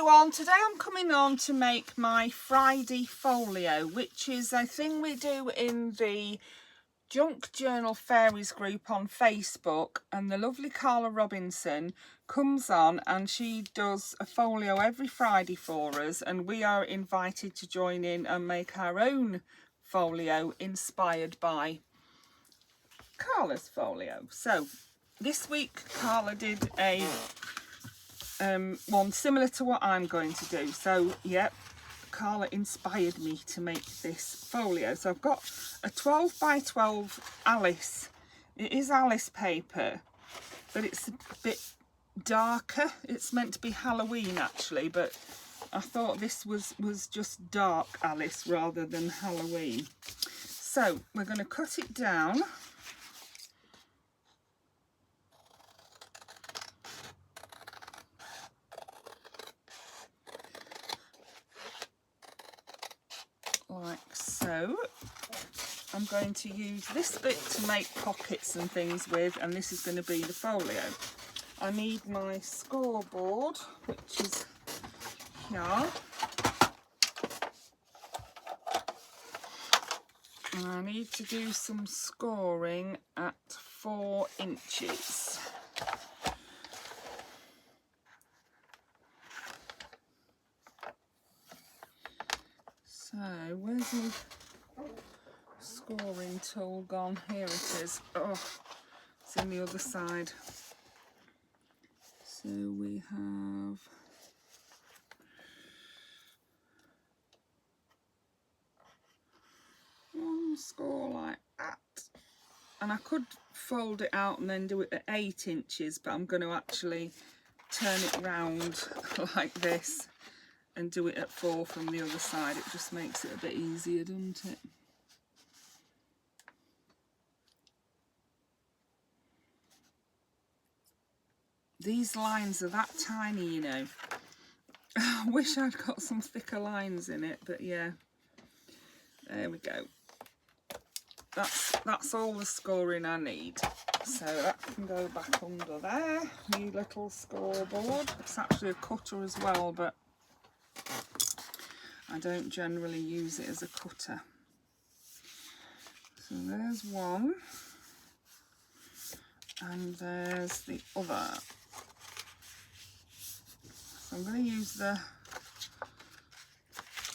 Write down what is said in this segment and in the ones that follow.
everyone, today I'm coming on to make my Friday folio, which is a thing we do in the Junk Journal Fairies group on Facebook, and the lovely Carla Robinson comes on and she does a folio every Friday for us, and we are invited to join in and make our own folio inspired by Carla's folio. So this week Carla did a one similar to what I'm going to do. So yep, Carla inspired me to make this folio. So I've got a 12 by 12 Alice. It is Alice paper, but it's a bit darker. It's meant to be Halloween actually, but I thought this was just dark Alice rather than Halloween. So we're going to cut it down. Like so. I'm going to use this bit to make pockets and things with, and this is going to be the folio. I need my scoreboard, which is here. And I need to do some scoring at 4 inches. So, where's my scoring tool gone? Here it is. Oh, it's on the other side. So we have one score like that. And I could fold it out and then do it at 8 inches, but I'm going to actually turn it round like this and do it at 4 from the other side. It just makes it a bit easier, doesn't it? These lines are that tiny, you know. I wish I'd got some thicker lines in it, but yeah. There we go. That's all the scoring I need. So that can go back under there. New little scoreboard. It's actually a cutter as well, but I don't generally use it as a cutter. So there's one. And there's the other. So I'm going to use the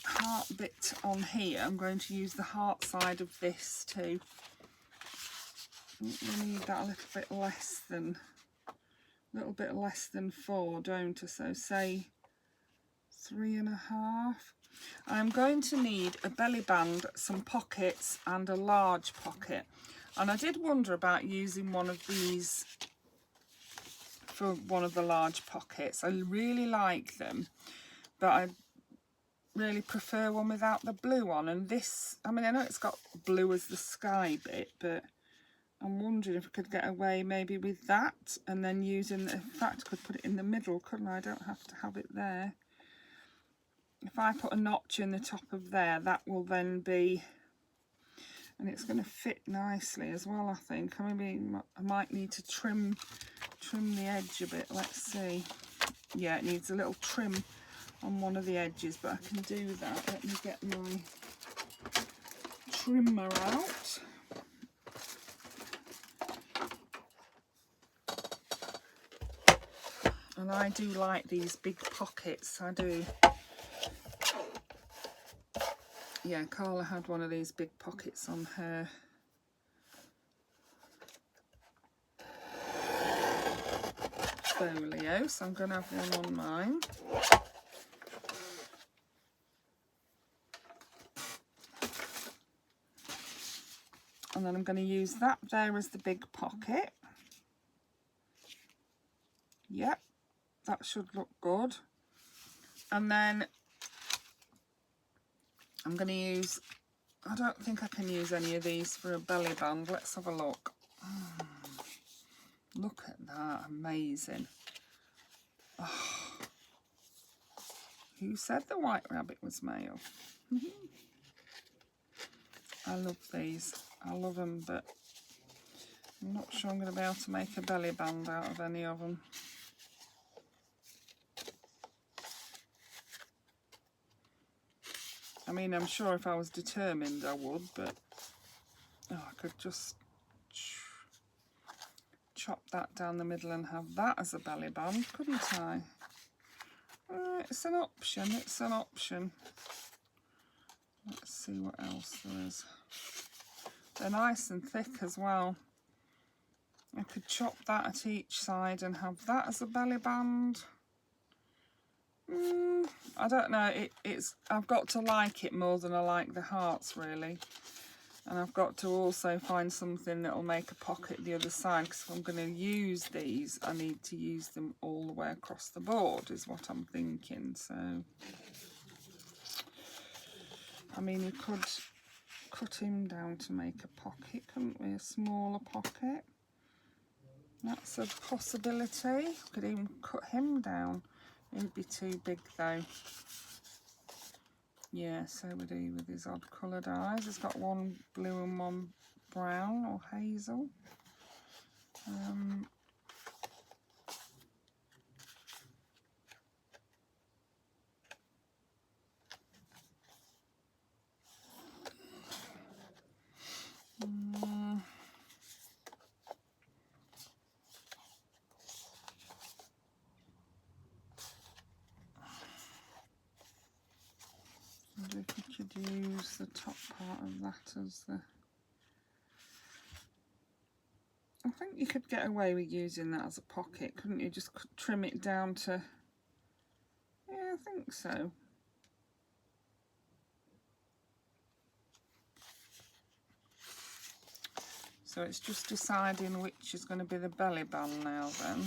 heart bit on here. I'm going to use the heart side of this too. I need that a little bit less than 4, don't I? So say 3.5. I'm going to need a belly band, some pockets and a large pocket. And I did wonder about using one of these for one of the large pockets. I really like them, but I really prefer one without the blue on. And this, I mean, I know it's got blue as the sky bit, but I'm wondering if I could get away maybe with that and then using, in fact I could put it in the middle, couldn't I? I don't have to have it there. If I put a notch in the top of there, that will then be, and it's going to fit nicely as well, I think. Maybe I might need to trim the edge a bit. Let's see. Yeah, it needs a little trim on one of the edges, but I can do that. Let me get my trimmer out. And I do like these big pockets, I do. Yeah, Carla had one of these big pockets on her folio, so I'm going to have one on mine. And then I'm going to use that there as the big pocket. Yep, that should look good. And then I'm going to use, I don't think I can use any of these for a belly band. Let's have a look. Look at that, amazing. Oh. Who said the white rabbit was male? I love these. I love them, but I'm not sure I'm going to be able to make a belly band out of any of them. I mean, I'm sure if I was determined I would, but oh, I could just chop that down the middle and have that as a belly band, couldn't I? It's an option, it's an option. Let's see what else there is. They're nice and thick as well. I could chop that at each side and have that as a belly band. I don't know, I've got to like it more than I like the hearts, really. And I've got to also find something that'll make a pocket the other side, because if I'm going to use these, I need to use them all the way across the board, is what I'm thinking. So, I mean, you could cut him down to make a pocket, couldn't we? A smaller pocket. That's a possibility. Could even cut him down. He'd be too big though. Yeah, so would he with his odd coloured eyes. He's got one blue and one brown or hazel. If you could use the top part of that as the... I think you could get away with using that as a pocket, couldn't you? Just trim it down to... Yeah, I think so. So it's just deciding which is going to be the belly band now then.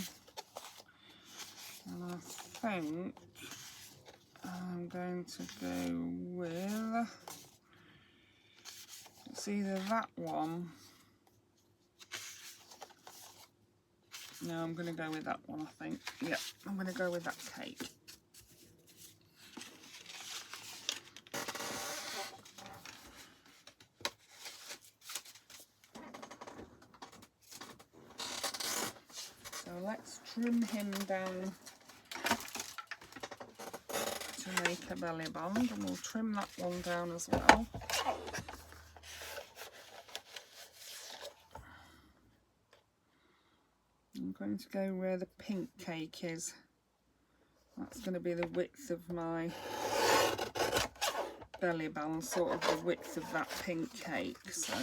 And I think I'm going to go with... It's either that one... No, I'm going to go with that one, I think. Yeah, I'm going to go with that cake. So let's trim him down to make a belly band, and we'll trim that one down as well. I'm going to go where the pink cake is. That's going to be the width of my belly band, sort of the width of that pink cake. So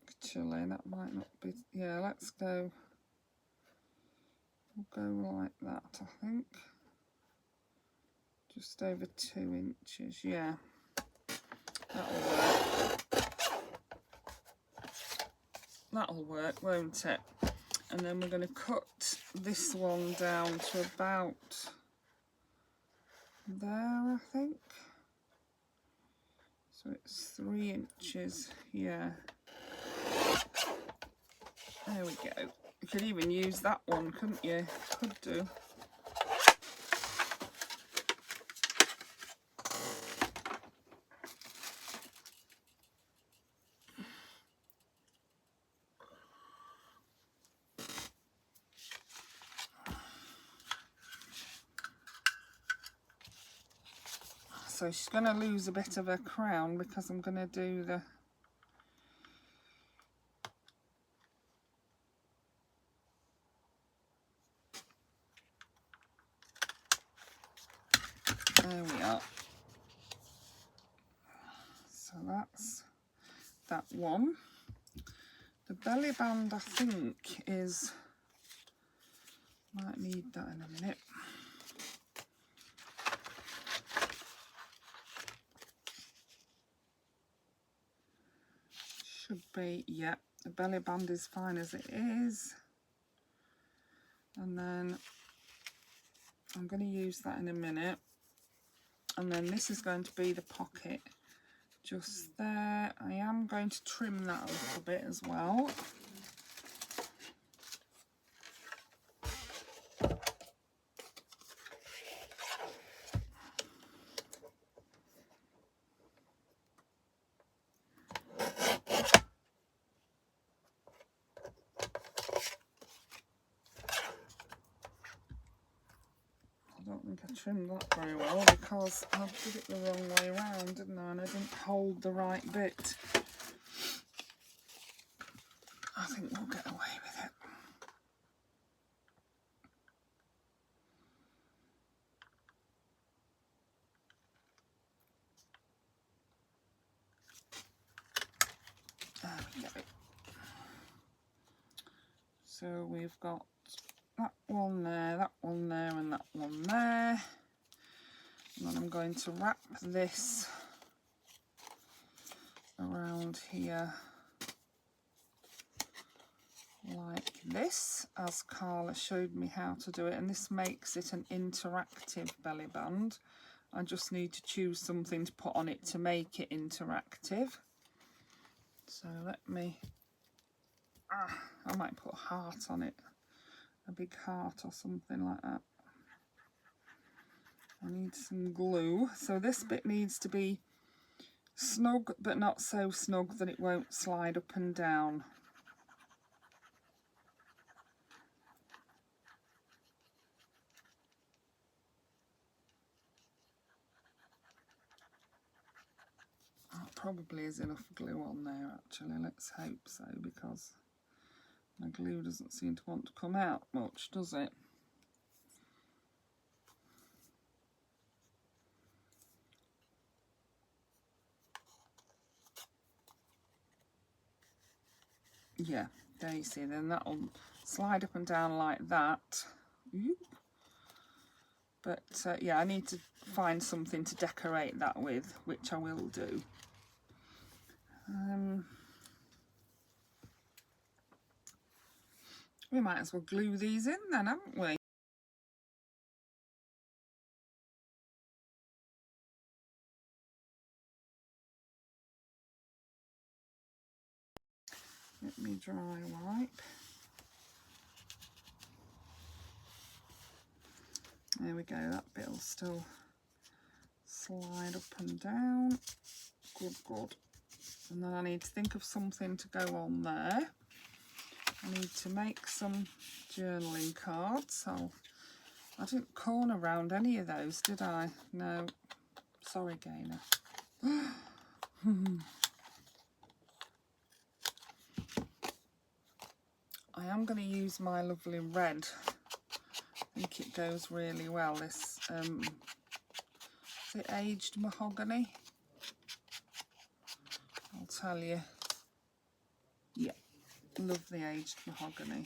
actually that might not be, yeah, let's go, we'll go like that, I think. Just over 2 inches, yeah, that'll work. That'll work, won't it? And then we're going to cut this one down to about there, I think. So it's 3 inches, yeah. There we go. You could even use that one, couldn't you? Could do. So she's going to lose a bit of her crown because I'm going to do the... There we are. So that's that one. The belly band, I think, is... Might need that in a minute. Should be, yeah, the belly band is fine as it is. And then I'm going to use that in a minute. And then this is going to be the pocket just there. I am going to trim that a little bit as well. trimmed that very well because I did it the wrong way around, didn't I? And I didn't hold the right bit. I think we'll get away with it. There we go. So we've got that one there, that one there, and that one there. And then I'm going to wrap this around here like this, as Carla showed me how to do it, and this makes it an interactive belly band. I just need to choose something to put on it to make it interactive. So let me, I might put a heart on it, a big heart or something like that. I need some glue. So this bit needs to be snug, but not so snug that it won't slide up and down. That probably is enough glue on there actually, let's hope so, because my glue doesn't seem to want to come out much, does it? Yeah, there you see, then that'll slide up and down like that. But yeah, I need to find something to decorate that with, which I will do. We might as well glue these in then, haven't we? Let me dry wipe. There we go, that bit will still slide up and down. Good, good. And then I need to think of something to go on there. I need to make some journaling cards. I didn't corner round any of those, did I? No. Sorry, Gaynor. I am going to use my lovely red. I think it goes really well. This, is it aged mahogany? I'll tell you. Yeah, love the aged mahogany.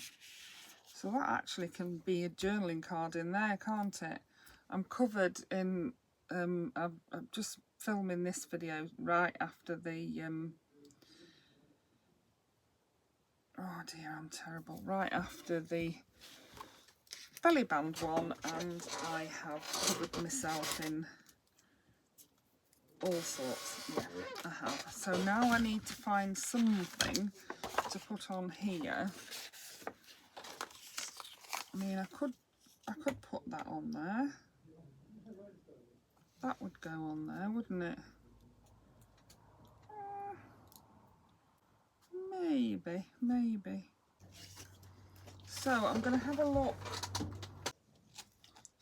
So that actually can be a journaling card in there, can't it? I'm covered in, I'm just filming this video right after the, oh dear, I'm terrible, right after the belly band one, and I have covered myself in all sorts. Yeah, I have. So now I need to find something to put on here. I mean, I could put that on there. That would go on there, wouldn't it? Maybe. So I'm going to have a look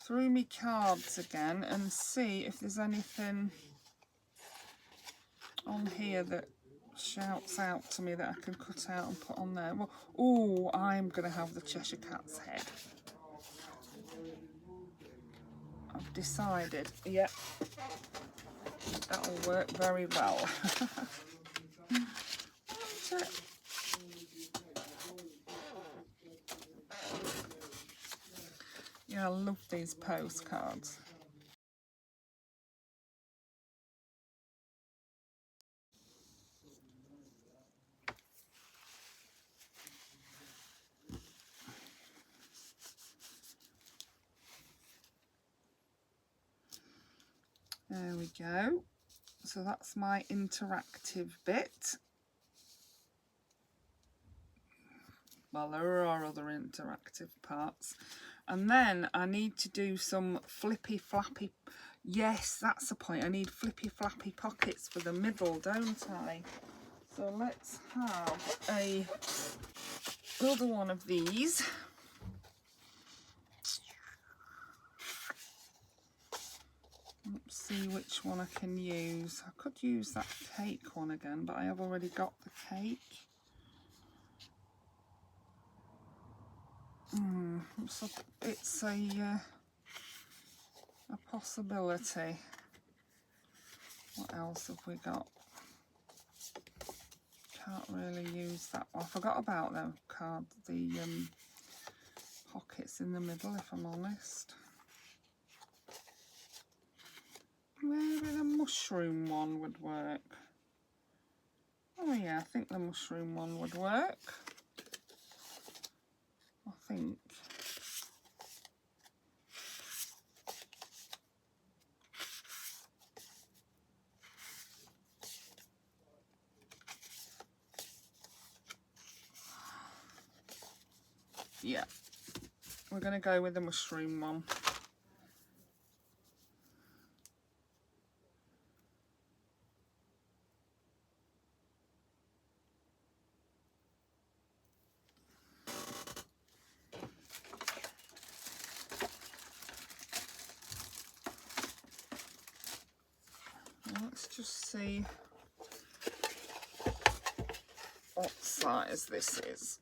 through my cards again and see if there's anything on here that shouts out to me that I can cut out and put on there. Well, oh, I'm going to have the Cheshire Cat's head. I've decided, yep, that'll work very well. Yeah, I love these postcards. There we go. So that's my interactive bit. Well, there are other interactive parts. And then I need to do some flippy flappy. Yes, that's the point. I need flippy flappy pockets for the middle, don't I? So let's have another one of these. Let's see which one I can use. I could use that cake one again, but I have already got the cake. It's a possibility. What else have we got? Can't really use that one. I forgot about the card, the pockets in the middle, if I'm honest. Maybe the mushroom one would work. Oh yeah, I think the mushroom one would work. I think. Yeah, we're going to go with the mushroom one. Let's just see what size this is.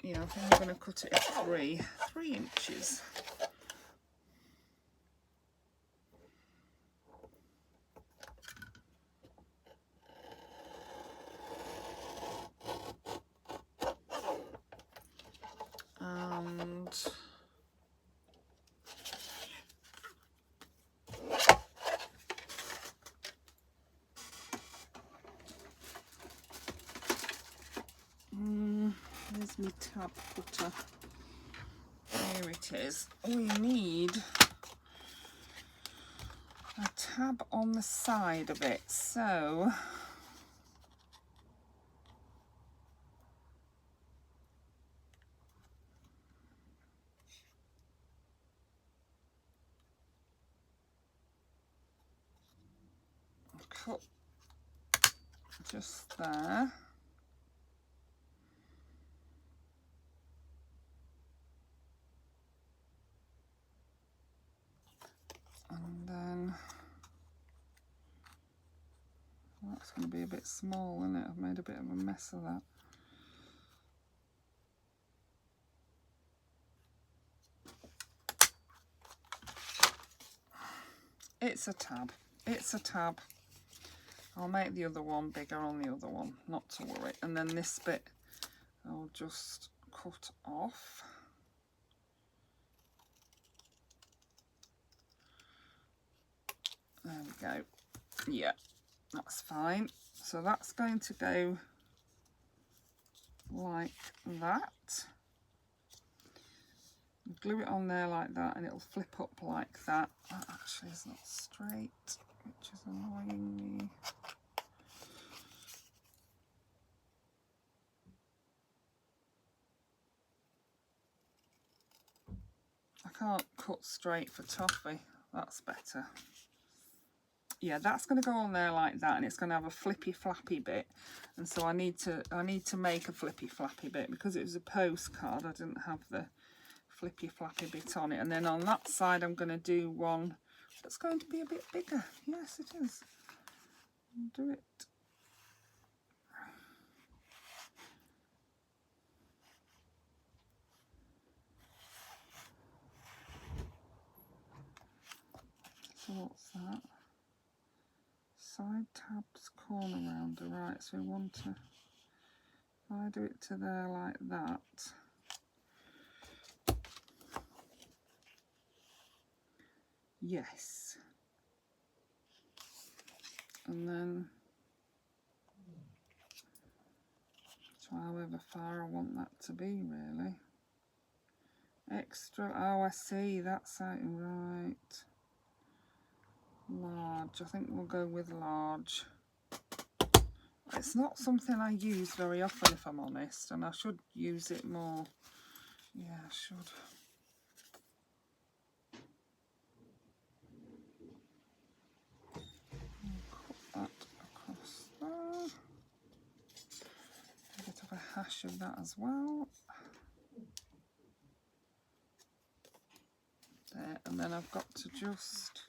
Yeah, I think I'm going to cut it at 3 inches. And there's my tab cutter. Here it is. We need a tab on the side of it, so cut just there. And then that's going to be a bit small, isn't it? I've made a bit of a mess of that. It's a tab. It's a tab. I'll make the other one bigger on the other one, not to worry. And then this bit I'll just cut off. There we go. Yeah, that's fine. So that's going to go like that. Glue it on there like that and it'll flip up like that. That actually is not straight, which is annoying me. I can't cut straight for toffee. That's better. Yeah, that's going to go on there like that, and it's going to have a flippy flappy bit. And so I need to make a flippy flappy bit because it was a postcard. I didn't have the flippy flappy bit on it. And then on that side I'm going to do one that's going to be a bit bigger. Yes, it is. I'll do it. So what's that? Side tabs, corner rounder. Right, so we want to, if I do it to there like that, yes, and then so however far I want that to be, really. Extra, oh I see, that's out right. Large, I think we'll go with large. It's not something I use very often, if I'm honest, and I should use it more. Yeah, I should. Cut that across there. hash of that as well. There, and then I've got to just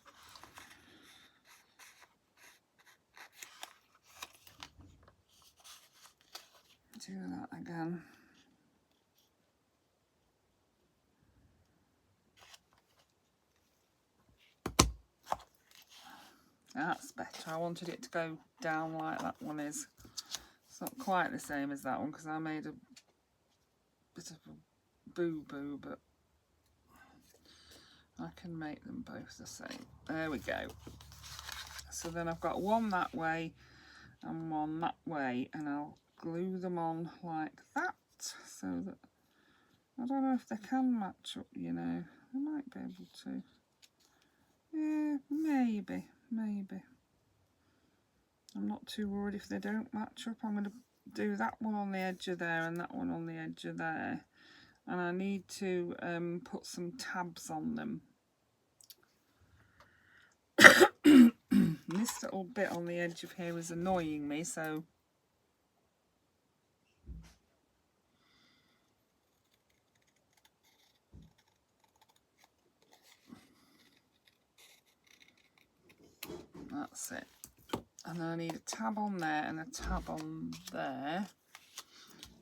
do that again. That's better. I wanted it to go down like that one is. It's not quite the same as that one because I made a bit of a boo-boo, but I can make them both the same. There we go. So then I've got one that way and one that way, and I'll glue them on like that so that, I don't know if they can match up, you know. They might be able to. Yeah, maybe. I'm not too worried if they don't match up. I'm going to do that one on the edge of there and that one on the edge of there. And I need to put some tabs on them. This little bit on the edge of here is annoying me, so that's it. And then I need a tab on there and a tab on there.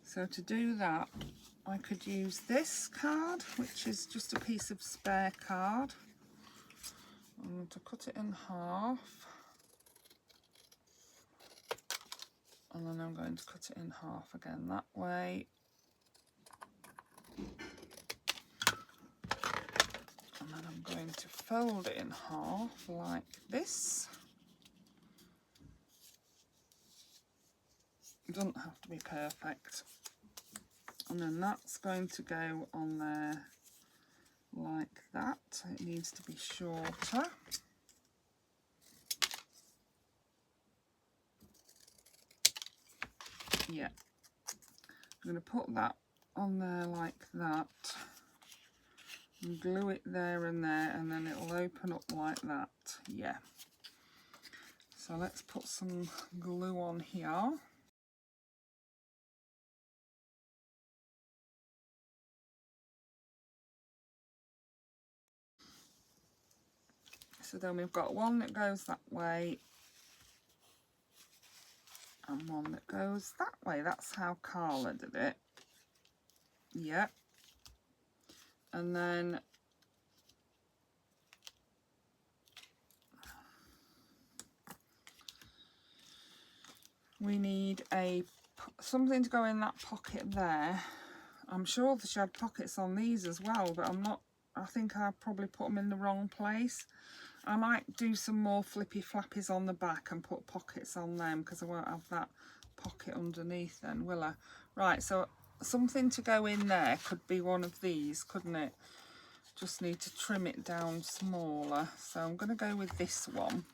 So to do that, I could use this card, which is just a piece of spare card. I'm going to cut it in half. And then I'm going to cut it in half again that way. And then I'm going to fold it in half like this. It doesn't have to be perfect. And then that's going to go on there like that. It needs to be shorter. Yeah. I'm going to put that on there like that. And glue it there and there, and then it'll open up like that. Yeah. So let's put some glue on here. So then we've got one that goes that way and one that goes that way. That's how Carla did it. Yep. And then we need something to go in that pocket there. I'm sure that she had pockets on these as well, but I think I probably put them in the wrong place. I might do some more flippy flappies on the back and put pockets on them because I won't have that pocket underneath then, will I? Right, so something to go in there could be one of these, couldn't it? Just need to trim it down smaller. So I'm going to go with this one.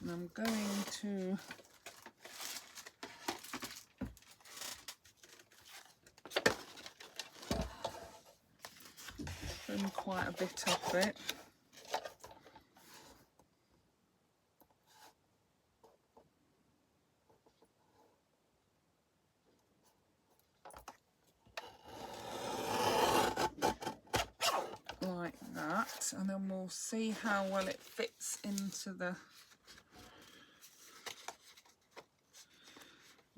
And I'm going to trim quite a bit off it. Like that, and then we'll see how well it fits into the...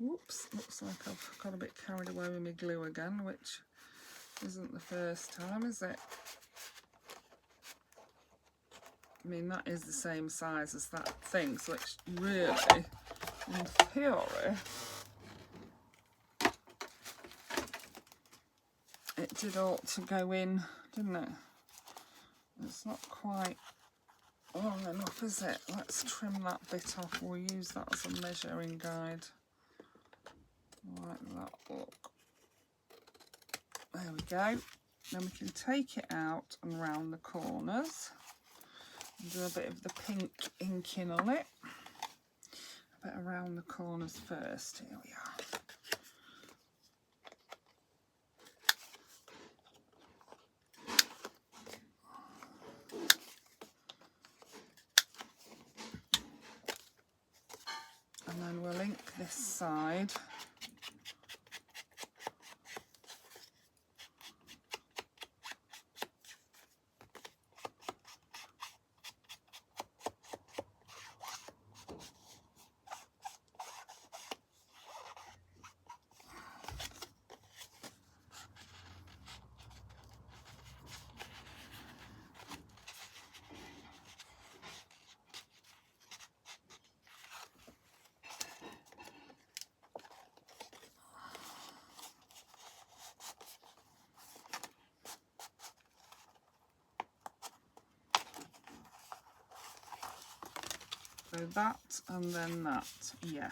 Whoops, looks like I've got a bit carried away with my glue again, which isn't the first time, is it? I mean, that is the same size as that thing, so it's really, in theory, it did ought to go in, didn't it? It's not quite long enough, is it? Let's trim that bit off. We'll use that as a measuring guide. Like that, look. There we go. Then we can take it out and round the corners. And do a bit of the pink inking on it. A bit around the corners first. Here we are. And then we'll ink this side that and then that, yeah.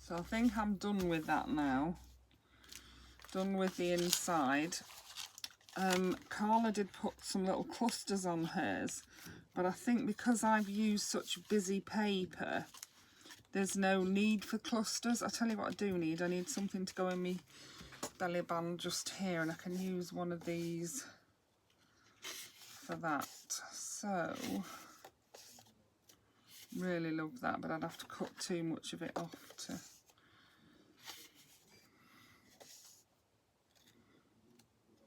So I think I'm done with that now. Done with the inside. Carla did put some little clusters on hers, but I think because I've used such busy paper, there's no need for clusters. I tell you what I do need. I need something to go in my belly band just here, and I can use one of these for that. So, really love that, but I'd have to cut too much of it off to...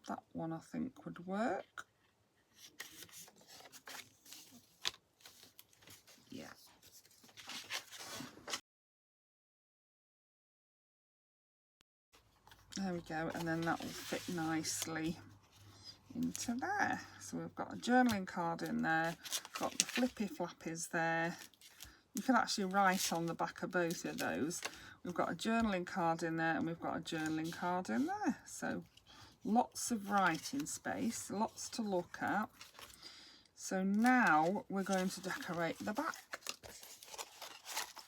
That one I think would work. Yeah. There we go, and then that will fit nicely into there. So we've got a journaling card in there, got the flippy flappies there. You can actually write on the back of both of those. We've got a journaling card in there and we've got a journaling card in there. So lots of writing space, lots to look at. So now we're going to decorate the back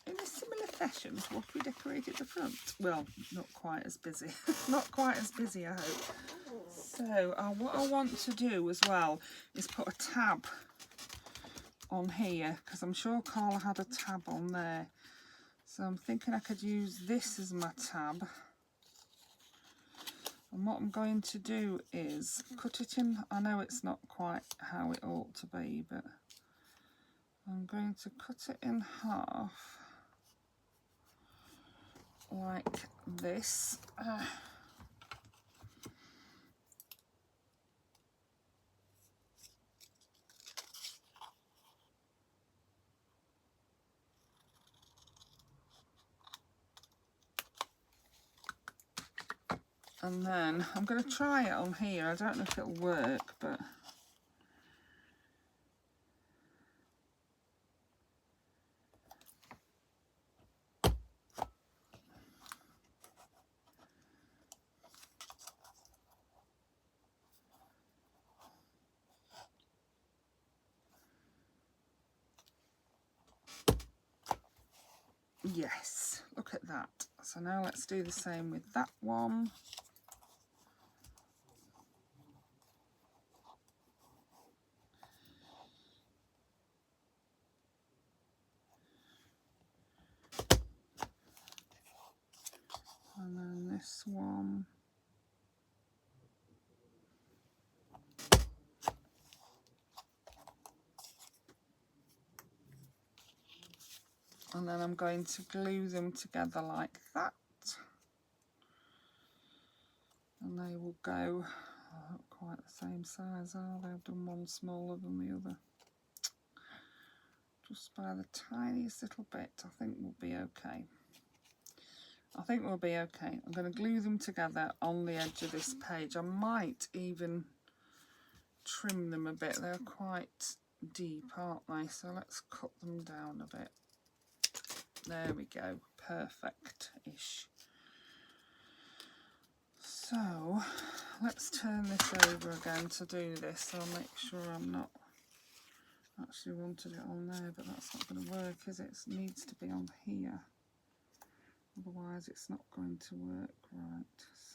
in a similar fashion to what we decorated the front. Well, not quite as busy. Not quite as busy, I hope. So what I want to do as well is put a tab on here, because I'm sure Carla had a tab on there. So I'm thinking I could use this as my tab. And what I'm going to do is cut it in. I know it's not quite how it ought to be, but I'm going to cut it in half like this. And then I'm going to try it on here. I don't know if it'll work, but yes, look at that. So now let's do the same with that one. And then this one. And then I'm going to glue them together like that. And they will go, not quite the same size, are they? I've done one smaller than the other. Just by the tiniest little bit. I think we'll be okay. I think we'll be okay. I'm going to glue them together on the edge of this page. I might even trim them a bit. They're quite deep, aren't they? So let's cut them down a bit. There we go. Perfect-ish. So let's turn this over again to do this. I'll make sure I'm not actually wanted it on there, but that's not going to work, is it? It needs to be on here. Otherwise it's not going to work right.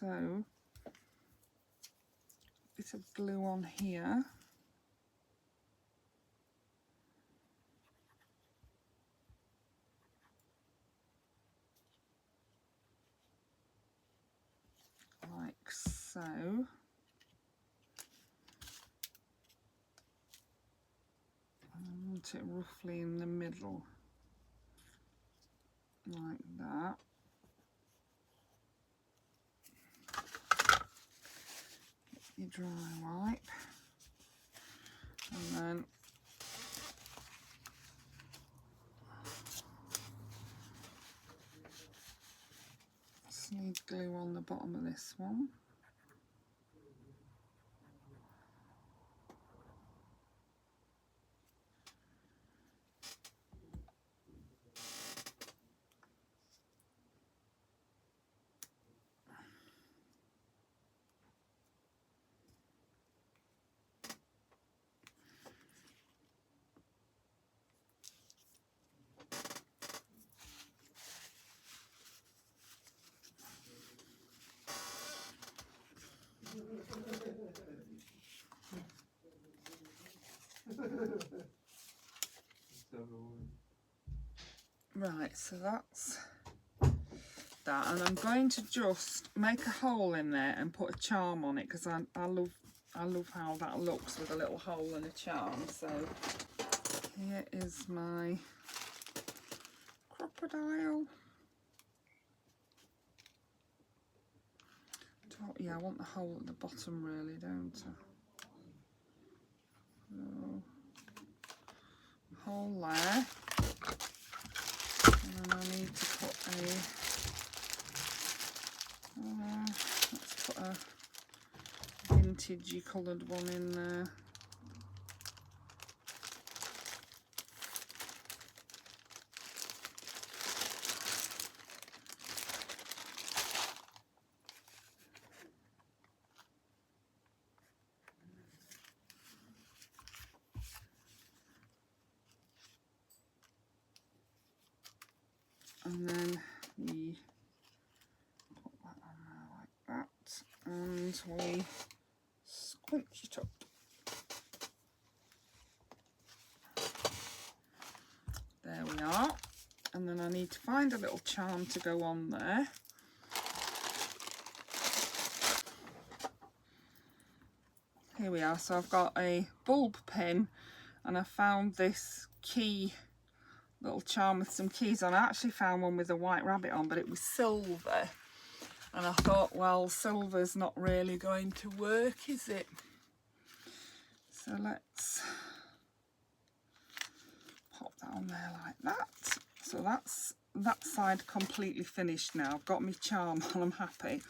So a bit of glue on here. Like so. I want it roughly in the middle, like that. Get your dry wipe, and then just need glue on the bottom of this one. Right, so that's that, and I'm going to just make a hole in there and put a charm on it, because I love how that looks with a little hole and a charm. So here is my crocodile. Yeah, I want the hole at the bottom really, don't I? So, hole there, and then I need to put let's put a vintagey coloured one in there. And then we put that on there like that, and we squinch it up. There we are. And then I need to find a little charm to go on there. Here we are. So I've got a bulb pin, and I found this key little charm with some keys on. I actually found one with a white rabbit on, but it was silver, and I thought, well, silver's not really going to work, is it? So let's pop that on there like that. So that's that side completely finished now. I've got my charm on, I'm happy.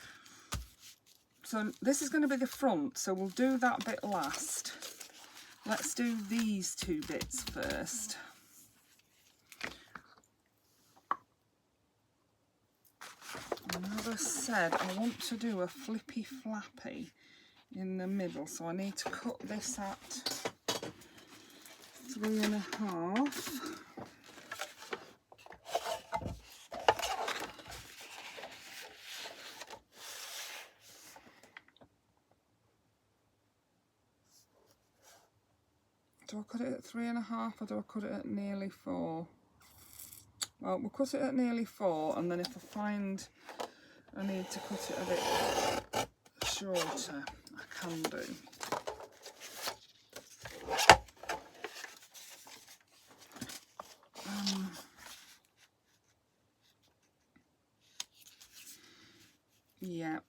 So this is going to be the front, so we'll do that bit last. Let's do these two bits first. And as I said, I want to do a flippy flappy in the middle, so I need to cut this at 3.5. Do I cut it at 3.5 or do I cut it at nearly 4? Well, we'll cut it at nearly 4, and then if I find I need to cut it a bit shorter, I can do. Yeah.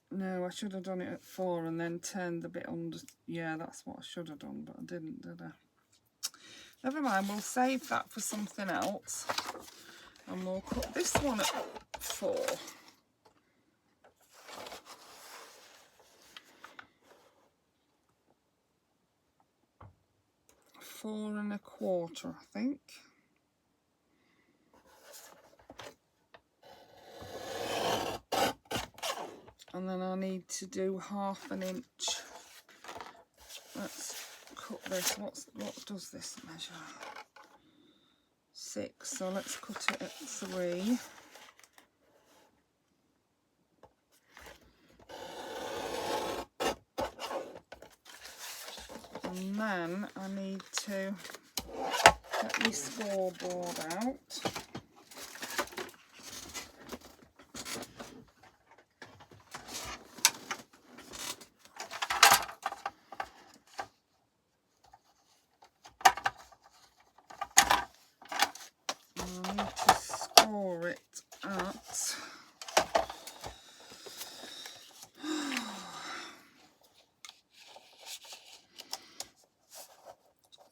No, I should have done it at 4 and then turned the bit under. Yeah, that's what I should have done, but I didn't, did I? Never mind, we'll save that for something else. And we'll cut this one at 4. 4.25, I think. And then I need to do 1/2 inch. Let's cut this. What does this measure? 6. So let's cut it at 3. And then I need to get my scoreboard out.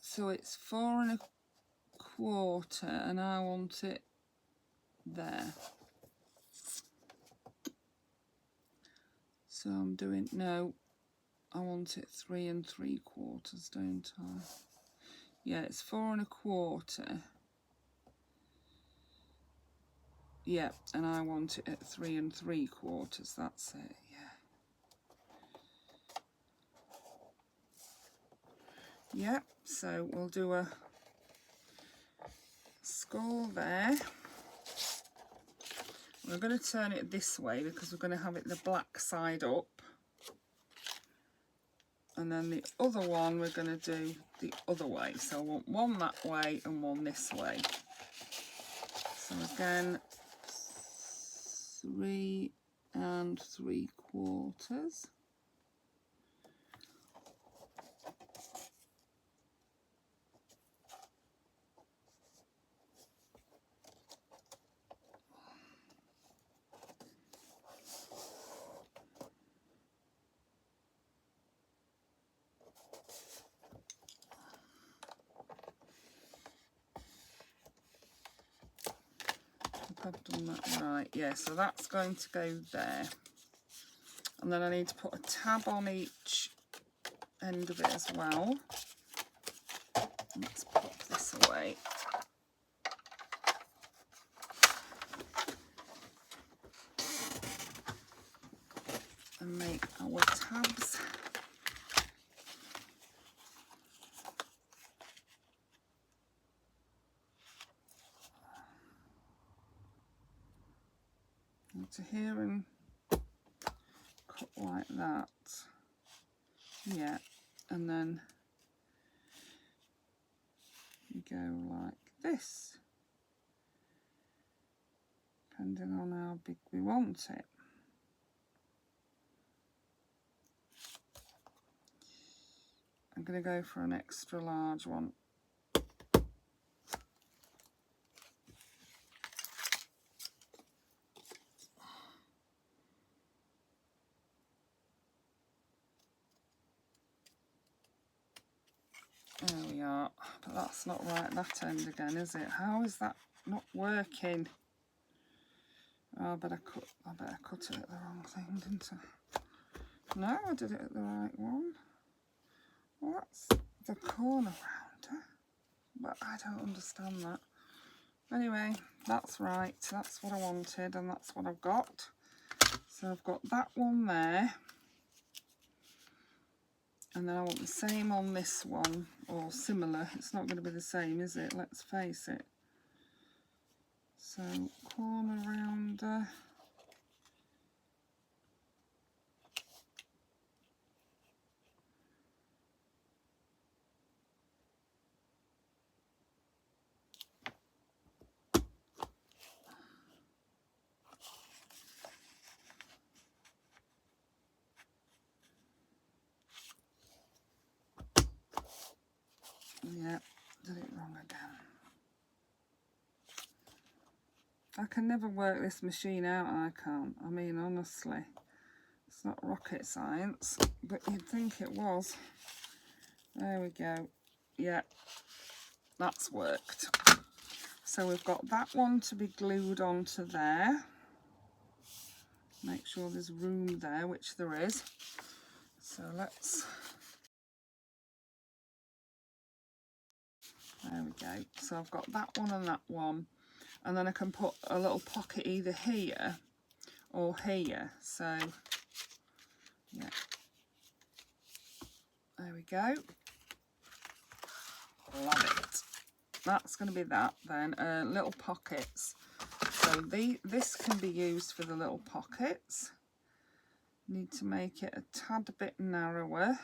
So it's 4.25, and I want it there. So I'm doing, no, I want it 3 3/4, don't I? Yeah, it's 4.25. Yeah, and I want it at 3 3/4. That's it. Yeah. Yep. So we'll do a skull there. We're going to turn it this way because we're going to have it the black side up. And then the other one we're going to do the other way. So I want one that way and one this way. So again, 3 3/4. I've done that right. Yeah, so that's going to go there, and then I need to put a tab on each end of it as well. Let's pop this away. And make our tabs. To here and cut like that. Yeah, and then you go like this, depending on how big we want it. I'm going to go for an extra large one. There we are, but that's not right that end again, is it? How is that not working? Oh, I better cut it at the wrong thing, didn't I? No, I did it at the right one. Well, that's the corner rounder, but I don't understand that. Anyway, that's right, that's what I wanted, and that's what I've got. So I've got that one there, and then I want the same on this one, or similar. It's not going to be the same, is it? Let's face it. So corner rounder. Yeah, did it wrong again. I can never work this machine out, I can't. I mean, honestly, it's not rocket science, but you'd think it was. There we go. Yeah, that's worked. So we've got that one to be glued onto there. Make sure there's room there, which there is. So let's... There we go. So I've got that one and that one. And then I can put a little pocket either here or here. So, yeah. There we go. Love it. That's going to be that then. Little pockets. So this can be used for the little pockets. Need to make it a tad bit narrower.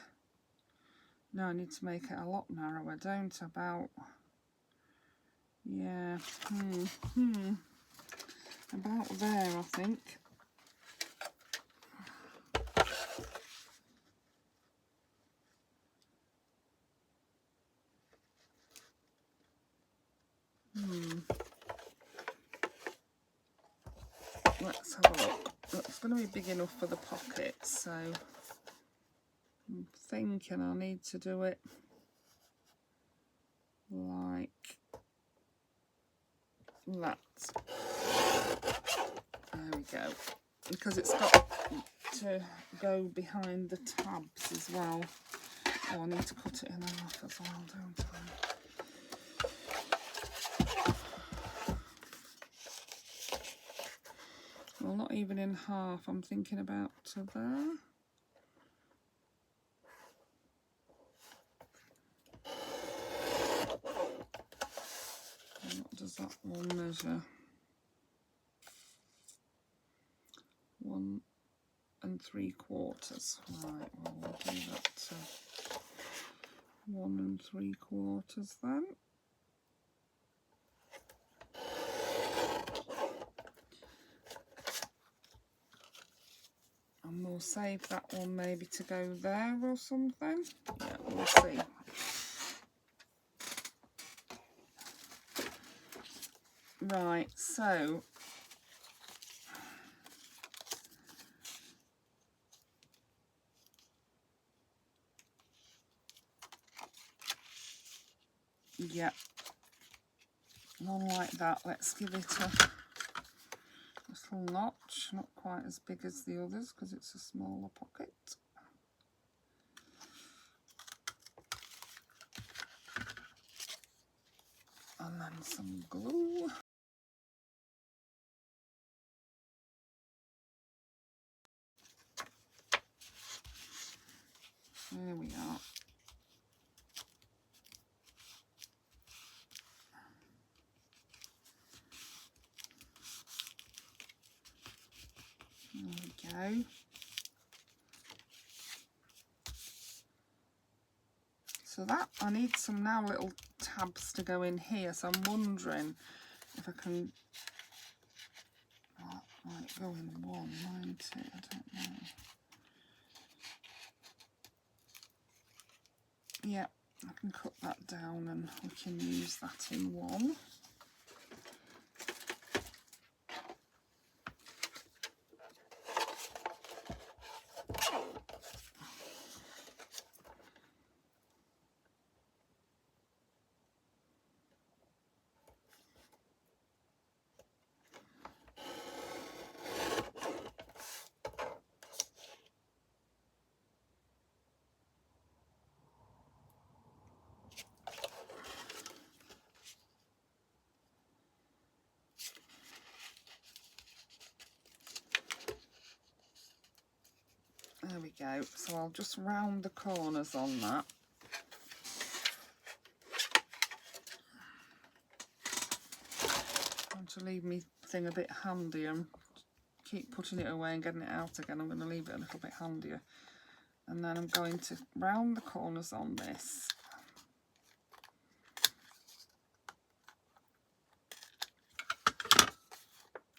No, I need to make it a lot narrower, don't I? About, yeah, about there, I think. Let's have a look. It's going to be big enough for the pockets, so I'm thinking I need to do it like that. There we go. Because it's got to go behind the tabs as well. Oh, I need to cut it in half as well, don't I? Well, not even in half. I'm thinking about to there. What does that one measure? 1 3/4. Right, well, we'll do that to 1 3/4 then. we'll save that one maybe to go there or something. Yeah, we'll see. Right, so yeah, one like that. Let's give it a little notch, not quite as big as the others because it's a smaller pocket. And then some glue. There we are. There we go. So that, I need some now little tabs to go in here, so I'm wondering if I can, oh, that might go in one, might it? I don't know. Yeah, I can cut that down and we can use that in one. There we go. So I'll just round the corners on that. I want to leave me thing a bit handier and keep putting it away and getting it out again. I'm going to leave it a little bit handier. And then I'm going to round the corners on this.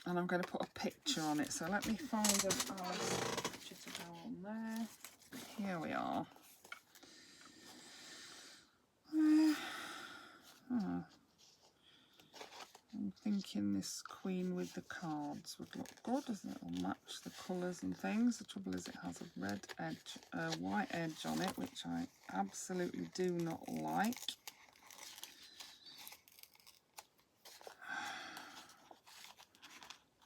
And I'm going to put a picture on it. So let me find a picture to go on there. Here we are. I'm thinking this queen with the cards would look good, as it will match the colours and things. The trouble is it has a red edge, a white edge on it, which I absolutely do not like.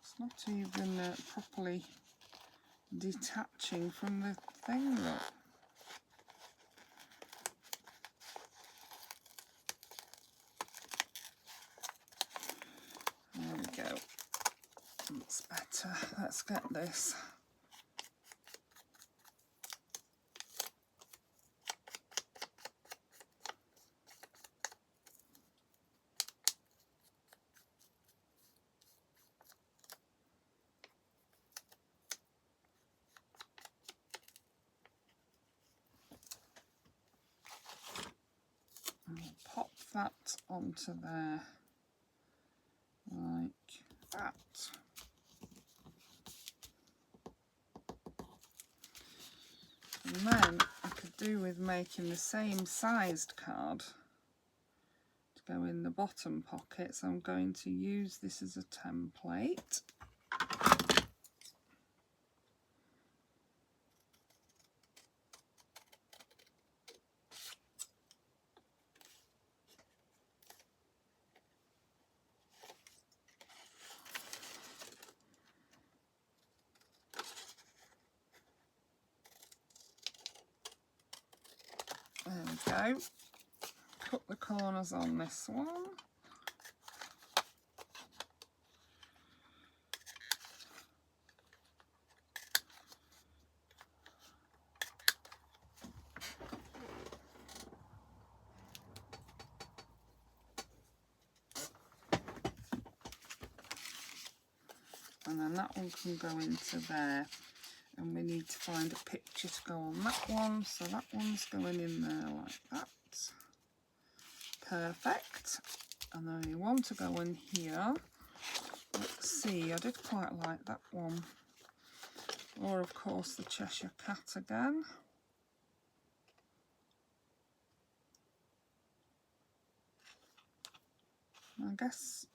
It's not even properly detaching from the thing, look. There we go. That's better. Let's get this. And we'll pop that onto there like that. And then I could do with making the same sized card to go in the bottom pocket, so I'm going to use this as a template. There we go. Cut the corners on this one. And then that one can go into there. And we need to find a picture to go on that one. So that one's going in there like that. Perfect. And then you want to go in here. Let's see, I did quite like that one. Or of course the Cheshire Cat again. I guess,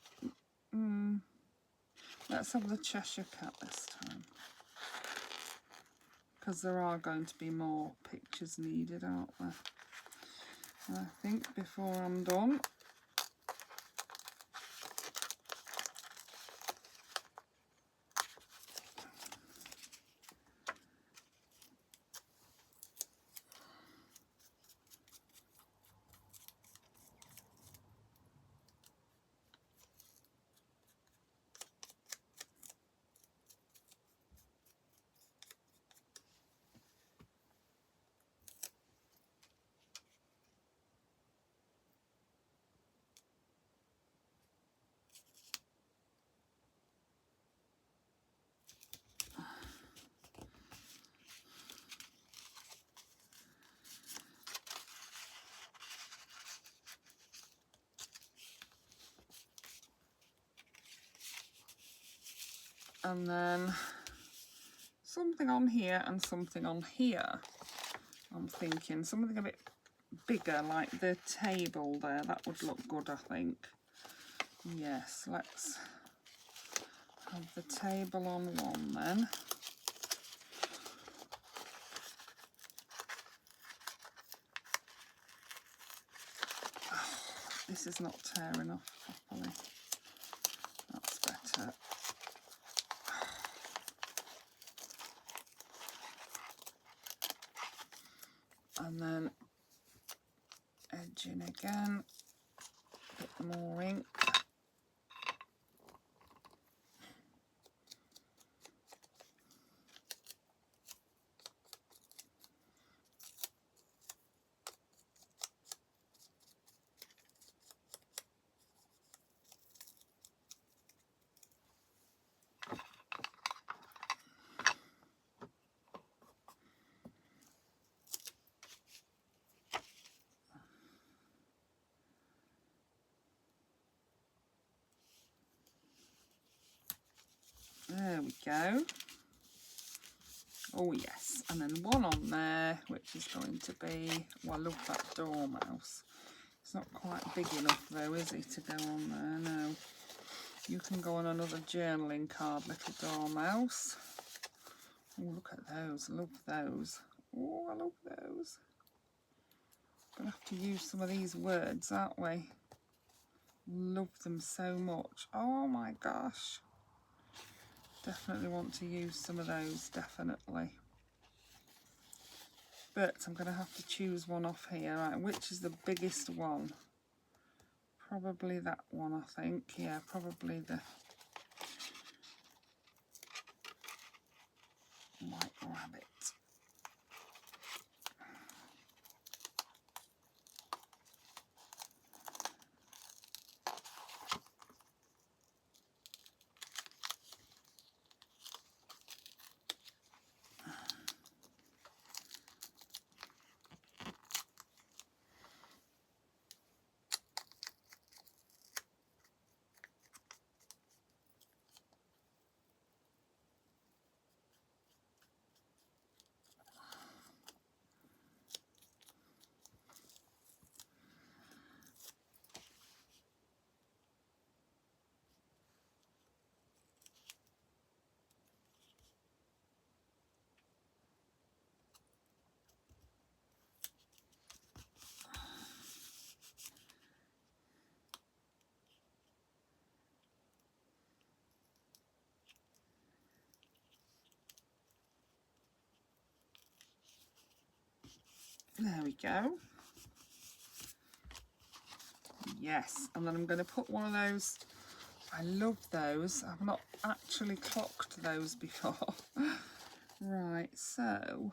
let's have the Cheshire Cat this time, because there are going to be more pictures needed, aren't there? And I think before I'm done, and then something on here and something on here. I'm thinking something a bit bigger, like the table there. That would look good, I think. Yes, let's have the table on one then. Oh, this is not tearing off properly. That's better. And then edging again, a bit more ink. There we go. Oh yes, and then one on there, which is going to be, well, I love that dormouse. It's not quite big enough though, is it, to go on there? No. You can go on another journaling card, little dormouse. Oh, look at those, love those. Oh, I love those. Gonna have to use some of these words, aren't we? Love them so much. Oh my gosh. Definitely want to use some of those, definitely. But I'm going to have to choose one off here. Right, which is the biggest one? Probably that one, I think. Yeah, probably the White Rabbit. There we go. Yes, and then I'm going to put one of those. I love those. I've not actually clocked those before. Right, so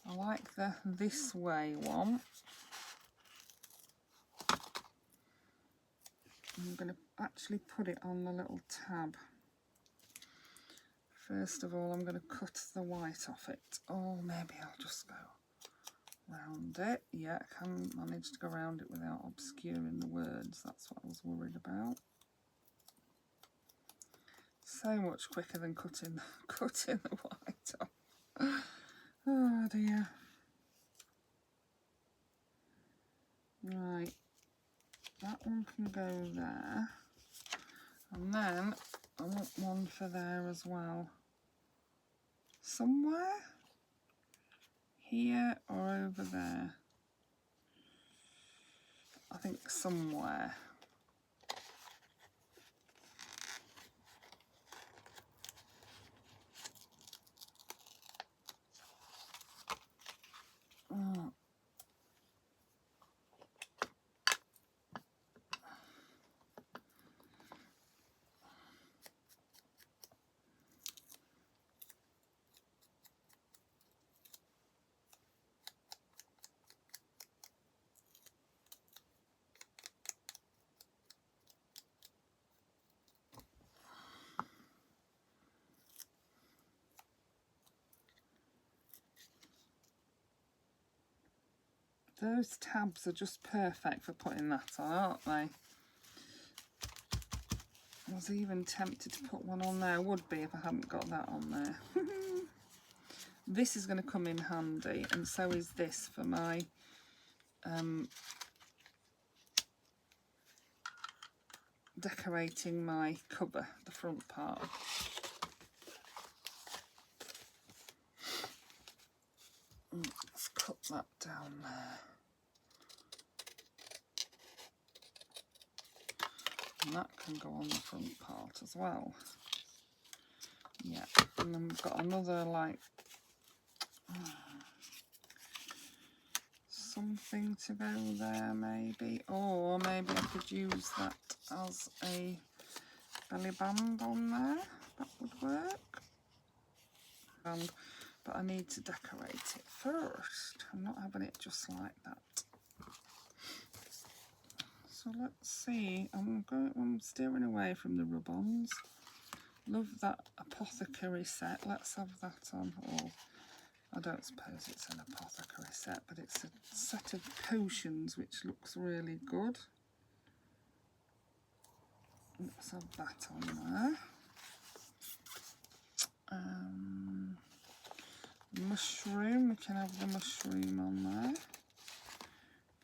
I like the This Way one. I'm going to actually put it on the little tab. First of all, I'm going to cut the white off it. Oh, maybe I'll just go round it. Yeah, I can manage to go around it without obscuring the words. That's what I was worried about. So much quicker than cutting the white off. Oh dear. Right, that one can go there. And then I want one for there as well. Somewhere? Here or over there? I think somewhere. Oh. Those tabs are just perfect for putting that on, aren't they? I was even tempted to put one on there. Would be if I hadn't got that on there. This is going to come in handy, and so is this for my decorating my cover, the front part. Let's cut that down there. And that can go on the front part as well. Yeah, and then we've got another like something to go there maybe, or maybe I could use that as a belly band on there. That would work. But I need to decorate it first. I'm not having it just like that. So let's see. I'm steering away from the rub-ons. Love that apothecary set. Let's have that on. Or I don't suppose it's an apothecary set, but it's a set of potions which looks really good. Let's have that on there. Mushroom, we can have the mushroom on there.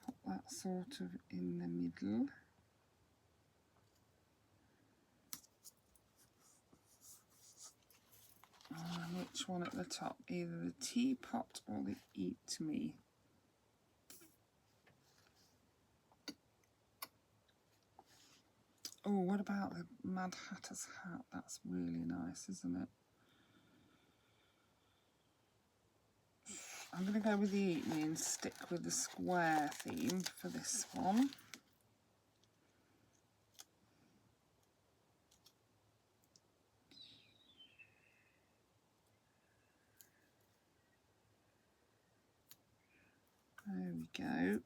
Put that sort of in the middle. And which one at the top? Either the teapot or the eat me. Oh, what about the Mad Hatter's hat? That's really nice, isn't it? I'm going to go with the eat me and stick with the square theme for this one. There we go.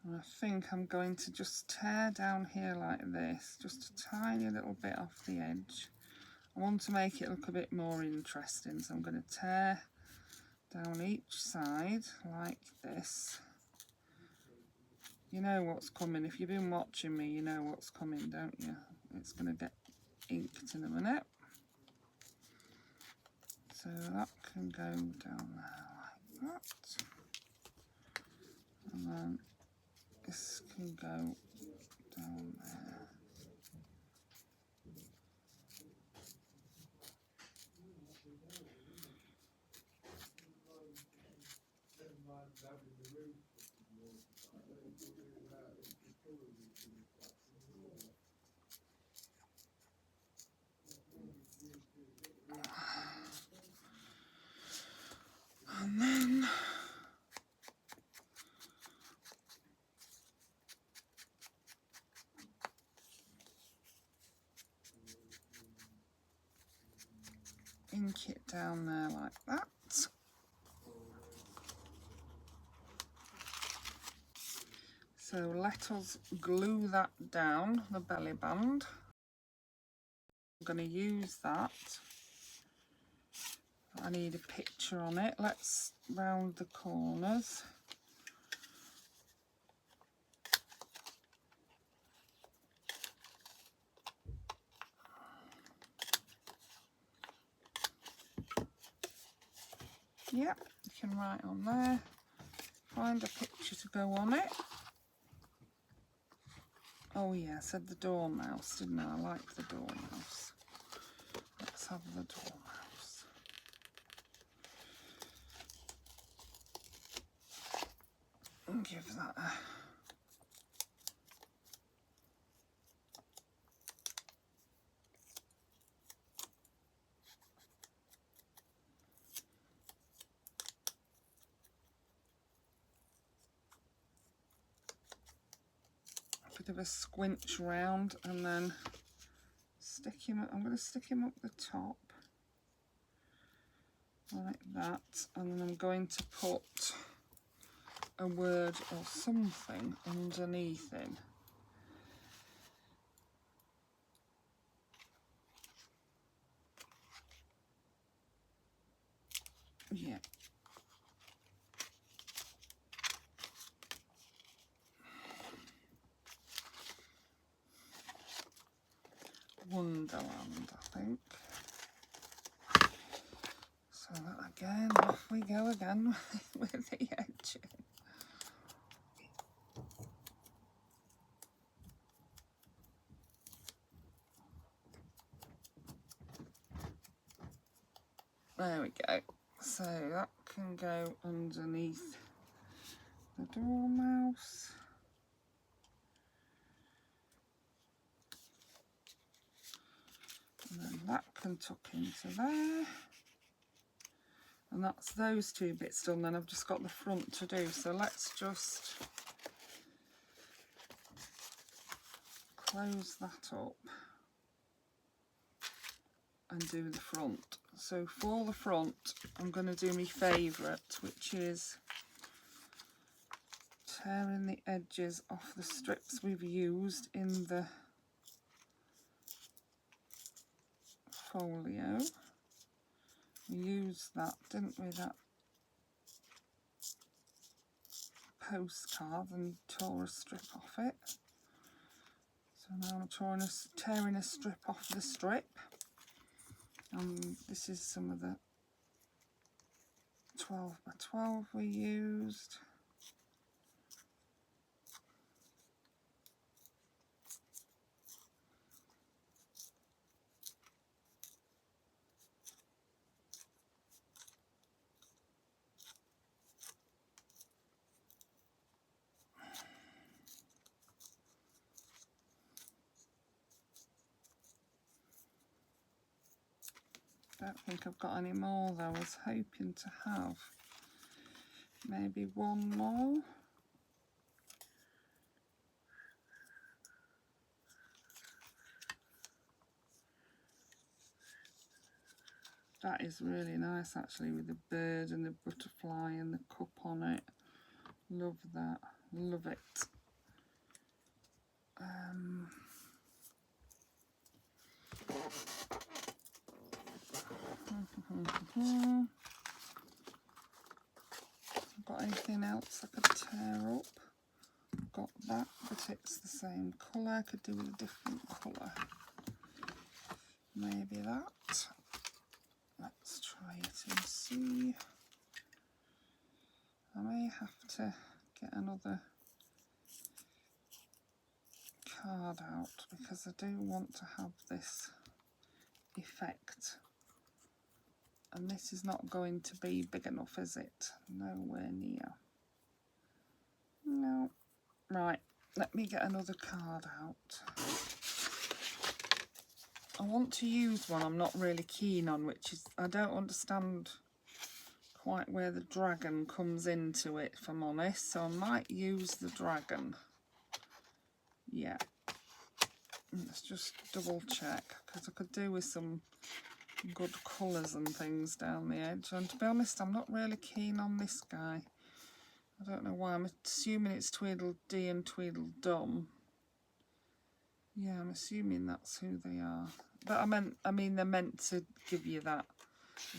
And I think I'm going to just tear down here like this, just a tiny little bit off the edge. I want to make it look a bit more interesting, so I'm going to tear down each side like this. You know what's coming. If you've been watching me, you know what's coming, don't you? It's going to get inked in a minute. So that can go down there like that. And then this can go down there. And then ink it down there like that. So let us glue that down, the belly band. I'm going to use that. I need a picture on it. Let's round the corners. Yep, you can write on there. Find a picture to go on it. Oh yeah, I said the dormouse, didn't I? I like the dormouse. Let's have the dormouse. And give that a bit of a squinch round, and then stick him up. I'm going to stick him up the top like that, and then I'm going to put a word or something underneath him. Yeah. Wonderland, I think. So that again, off we go again with the edging. There we go. So that can go underneath the dormouse. And then that can tuck into there. And that's those two bits done. Then I've just got the front to do. So let's just close that up and do the front. So for the front, I'm going to do my favourite, which is tearing the edges off the strips we've used in the folio. We used that, didn't we, that postcard, and tore a strip off it. So now I'm tearing a strip off the strip. This is some of the 12 by 12 we used. I don't think I've got any more though. I was hoping to have maybe one more. That is really nice actually, with the bird and the butterfly and the cup on it. Love that, love it. Got anything else I could tear up? Got that, but it's the same colour. I could do with a different colour. Maybe that. Let's try it and see. I may have to get another card out because I do want to have this effect. And this is not going to be big enough, is it? Nowhere near. No. Right, let me get another card out. I want to use one I'm not really keen on, which is, I don't understand quite where the dragon comes into it, if I'm honest. So I might use the dragon. Yeah. Let's just double check, because I could do with some good colours and things down the edge. And to be honest, I'm not really keen on this guy. I don't know why. I'm assuming it's Tweedledee and Tweedledum. Yeah, I'm assuming that's who they are. But I mean, they're meant to give you that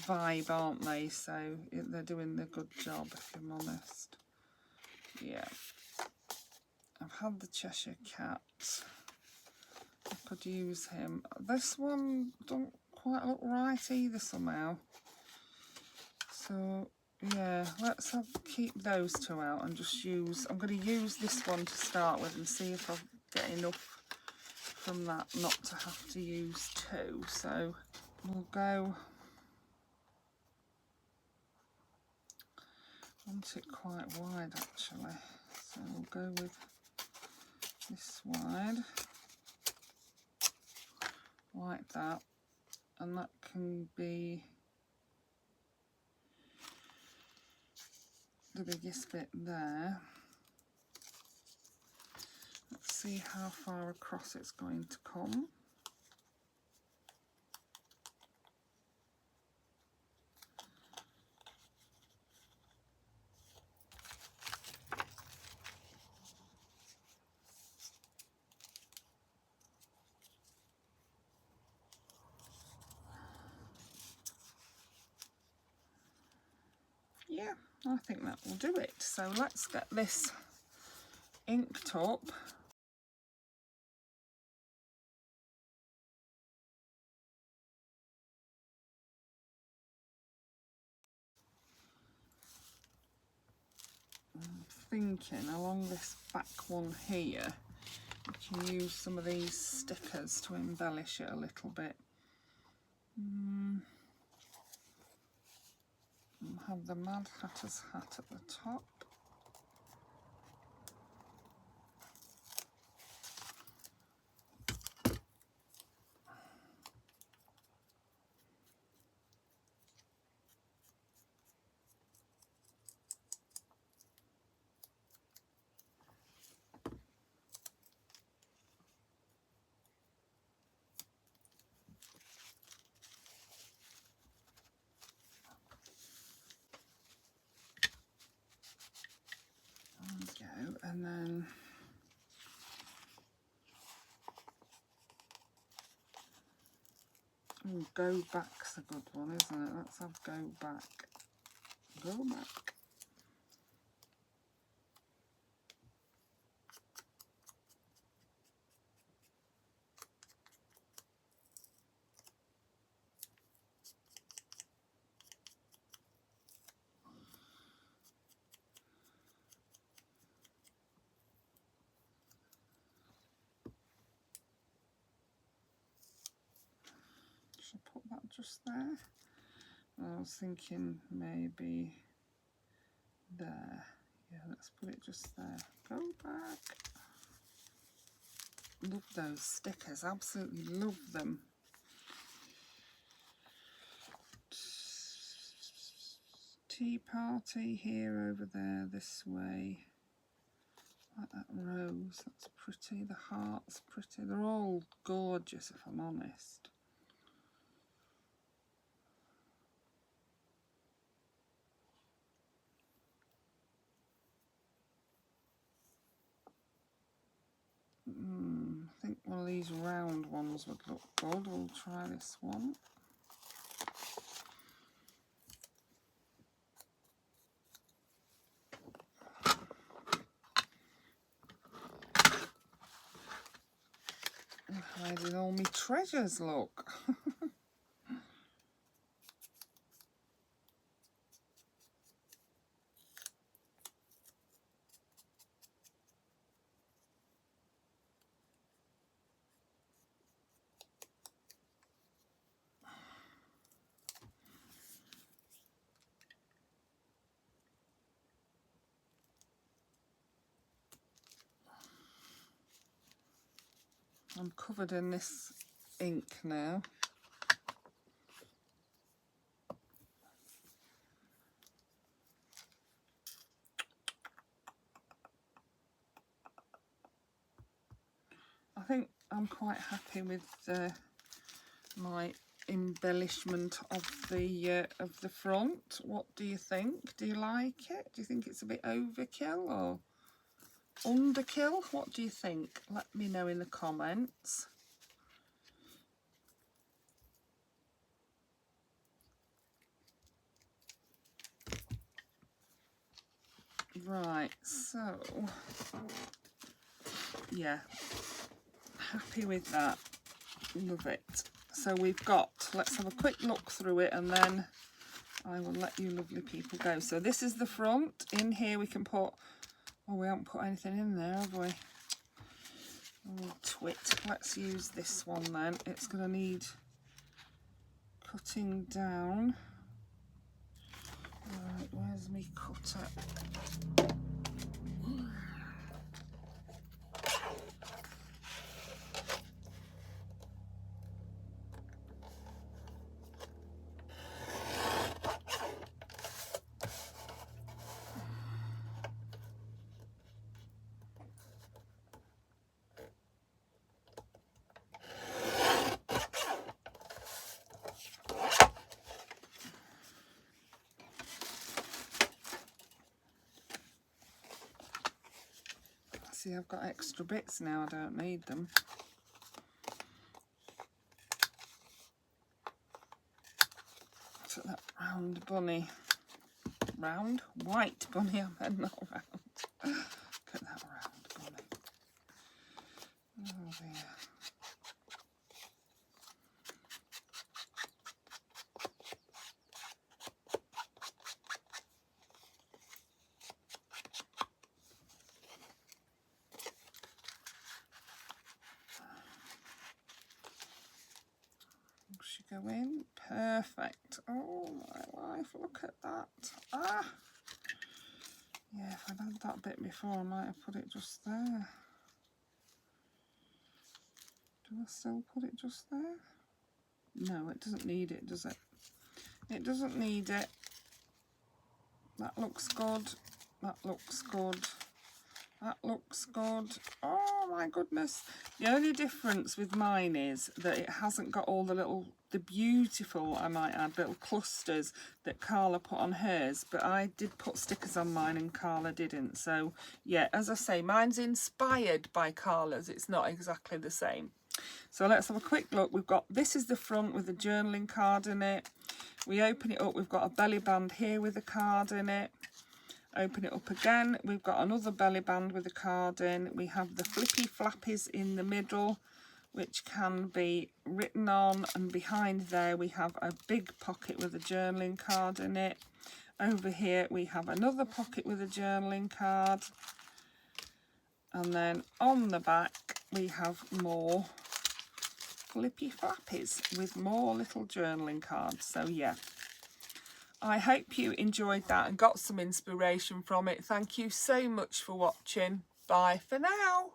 vibe, aren't they? So they're doing the good job, if I'm honest. Yeah. I've had the Cheshire Cat. I could use him. This one don't quite look right either somehow. So Yeah, let's keep those two out and just use, I'm going to use this one to start with and see if I get enough from that not to have to use two. So we'll go, I want it quite wide actually, so we'll go with this wide, like that, and that can be the biggest bit there. Let's see how far across it's going to come. Yeah, I think that will do it. So let's get this inked up. I'm thinking along this back one here, we can use some of these stickers to embellish it a little bit. Have the Mad Hatter's hat at the top. There we go, and then go back's a good one, isn't it? Let's have go back. Go back. Should I put that just there? I was thinking maybe there. Yeah, let's put it just there. Go back. Love those stickers, absolutely love them. Tea party here, over there, this way. Like that rose, that's pretty. The heart's pretty. They're all gorgeous, if I'm honest. I think one of these round ones would look good. We'll try this one. I'm hiding all my treasures, look. I'm covered in this ink now. I think I'm quite happy with my embellishment of the front. What do you think? Do you like it? Do you think it's a bit overkill or underkill? What do you think? Let me know in the comments. Right, so yeah, happy with that. Love it. So we've got, let's have a quick look through it and then I will let you lovely people go. So this is the front. In here we can put, oh, we haven't put anything in there, have we? Oh, twit. Let's use this one then. It's going to need cutting down. Right, where's me cutter? See, I've got extra bits now, I don't need them. Took that round bunny. Round? White bunny, I meant not round. Look at that round bunny. Oh dear. Should go in. Perfect. Oh my life, look at that. Ah! Yeah, if I'd had that bit before, I might have put it just there. Do I still put it just there? No, it doesn't need it, does it? It doesn't need it. That looks good. That looks good. That looks good. Oh my goodness. The only difference with mine is that it hasn't got all the beautiful, I might add, little clusters that Carla put on hers. But I did put stickers on mine and Carla didn't. So yeah, as I say, mine's inspired by Carla's. It's not exactly the same. So let's have a quick look. We've got, this is the front with a journaling card in it. We open it up, we've got a belly band here with a card in it. Open it up again, we've got another belly band with a card in. We have the flippy flappies in the middle, which can be written on, and behind there we have a big pocket with a journaling card in it. Over here we have another pocket with a journaling card, and then on the back we have more flippy flappies with more little journaling cards. So yeah, I hope you enjoyed that and got some inspiration from it. Thank you so much for watching. Bye for now.